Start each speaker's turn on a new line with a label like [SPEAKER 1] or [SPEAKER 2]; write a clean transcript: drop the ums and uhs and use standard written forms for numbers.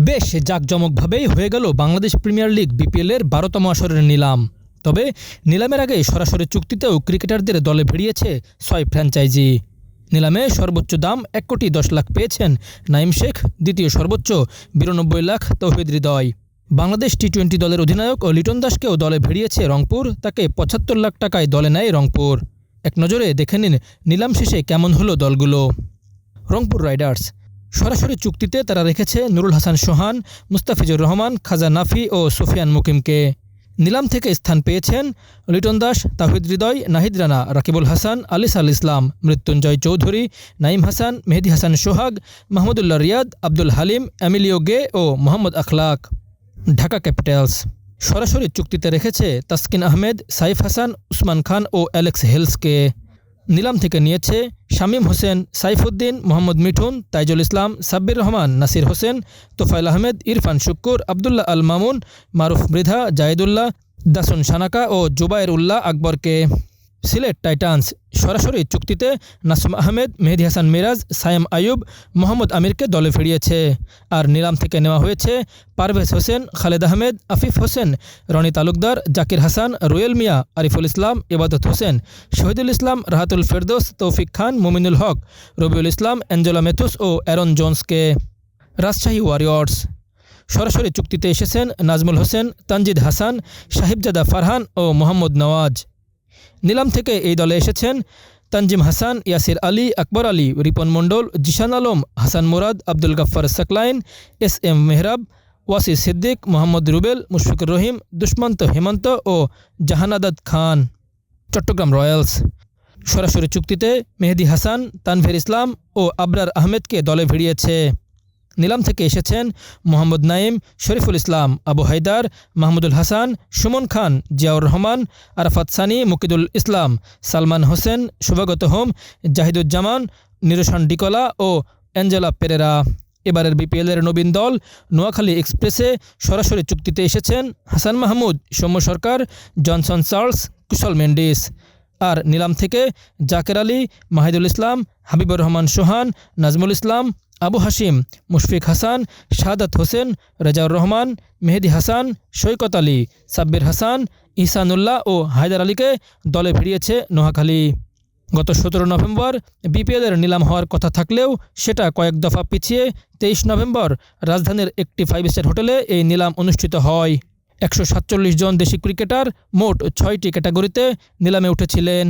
[SPEAKER 1] বেশ জাঁকজমকভাবেই হয়ে গেল বাংলাদেশ প্রিমিয়ার লিগ বিপিএলের ১২তম আসরের নিলাম। তবে নিলামের আগে সরাসরি চুক্তিতেও ক্রিকেটারদের দলে ভিড়িয়েছে ৬ ফ্র্যাঞ্চাইজি। নিলামে সর্বোচ্চ দাম ১,১০ লাখ পেয়েছেন নাঈম শেখ, দ্বিতীয় সর্বোচ্চ ৯২ লাখ তৌহিদ হৃদয়। বাংলাদেশ টি-20 দলের অধিনায়ক ও লিটন দাসকেও দলে ভিড়িয়েছে রংপুর, তাকে ৭৫ লাখ টাকায় দলে নেয় রংপুর। এক নজরে দেখে নিন নিলাম শেষে কেমন হলো দলগুলো। রংপুর রাইডার্স সরাসরি চুক্তিতে তারা রেখেছে নুরুল হাসান সোহান, মুস্তাফিজুর রহমান, খাজা নাফি ও সুফিয়ান মুকিমকে। নিলাম থেকে স্থান পেয়েছেন লিটন দাস, তৌহিদ হৃদয়, নাহিদ রানা, রাকিবুল হাসান, আলিস আল ইসলাম, মৃত্যুঞ্জয় চৌধুরী, নাঈম হাসান, মেহেদী হাসান সোহাগ, মাহমুদুল্লাহ রিয়াদ, আব্দুল হালিম, এমিলিও গে ও মোহাম্মদ আখলাক। ঢাকা ক্যাপিটালস সরাসরি চুক্তিতে রেখেছে তাসকিন আহমেদ, সাইফ হাসান, উসমান খান ও অ্যালেক্স হেলসকে। নিলাম থেকে নিয়েছে শামীম হোসেন, সাইফুদ্দিন, মোহাম্মদ মিঠুন, তাইজুল ইসলাম, সাব্বির রহমান, নাসির হোসেন, তোফায়েল আহমেদ, ইরফান শুক্কুর, আবদুল্লাহ আল মামুন, মারুফ মৃধা, জায়েদুল্লাহ, দাসুন সানাকা ও জুবায়ের উল্লাহ আকবরকে। সিলেট টাইটান্স সরাসরি চুক্তিতে নাসুম আহমেদ, মেহেদী হাসান মিরাজ, সায়েম আয়ুব, মোহাম্মদ আমিরকে দলে ফিরিয়েছে। আর নিলাম থেকে নেওয়া হয়েছে পারভেজ হোসেন, খালেদ আহমেদ, আফিফ হোসেন, রনি তালুকদার, জাকির হাসান, রুয়েল মিয়া, আরিফুল ইসলাম, ইবাদত হোসেন, শহীদুল ইসলাম, রাহাতুল ফেরদৌস, তৌফিক খান, মুমিনুল হক, রবিউল ইসলাম, অ্যাঞ্জেলা মেথুস ও অ্যারন জোন্সকে। রাজশাহী ওয়ারিয়র্স সরাসরি চুক্তিতে এসেছেন নাজমুল হোসেন, তানজিদ হাসান, সাহিবজাদা ফারহান ও মোহাম্মদ নওয়াজ। নিলাম থেকে এই দলে এসেছেন তানজিম হাসান, ইয়াসির আলী, আকবর আলী, রিপন মণ্ডল, জিশান আলম, হাসান মুরাদ, আব্দুল গাফফার সাকলাইন, SM মেহরাব, ওয়াসি সিদ্দিক, মোহাম্মদ রুবেল, মুশফিকুর রহিম, দুষ্মন্ত হেমন্ত ও জাহানাদাদ খান। চট্টগ্রাম রয়্যালস সরাসরি চুক্তিতে মেহেদী হাসান, তানভীর ইসলাম ও আবরার আহমেদকে দলে ভিড়িয়েছে। নিলাম থেকে এসেছেন মোহাম্মদ নাঈম, শরীফুল ইসলাম, আবু হায়দার, মাহমুদুল হাসান, সুমন খান, জিয়াউর রহমান, আরাফাত সানি, মুকিদুল ইসলাম, সালমান হোসেন, শুভাগত হোম, জাহিদুজ্জামান, নিরোশন ডিকলা ও অ্যাঞ্জেলা পেরেরা। এবারের বিপিএলের নবীন দল নোয়াখালী এক্সপ্রেসে সরাসরি চুক্তিতে এসেছেন হাসান মাহমুদ, সৌম্য সরকার, জনসন চার্লস, কুশল মেন্ডিস। আর নিলাম থেকে জাকের আলী, মাহিদুল ইসলাম, হাবিবুর রহমান সোহান, নাজমুল ইসলাম, আবু হাশিম, মুশফিক হাসান, শাহাদাত হোসেন, রেজাউর রহমান, মেহেদী হাসান, সৈকত আলী, সাব্বির হাসান, ইহসানুল্লাহ ও হায়দার আলীকে দলে ভিড়িয়েছে নোয়াখালী। গত ১৭ নভেম্বর বিপিএলের নিলাম হওয়ার কথা থাকলেও সেটা কয়েক দফা পিছিয়ে ২৩ নভেম্বর রাজধানীর একটি 5 স্টার হোটেলে এই নিলাম অনুষ্ঠিত হয়। ১৪৭ জন দেশি ক্রিকেটার মোট ৬টি ক্যাটাগরিতে নিলামে উঠেছিলেন।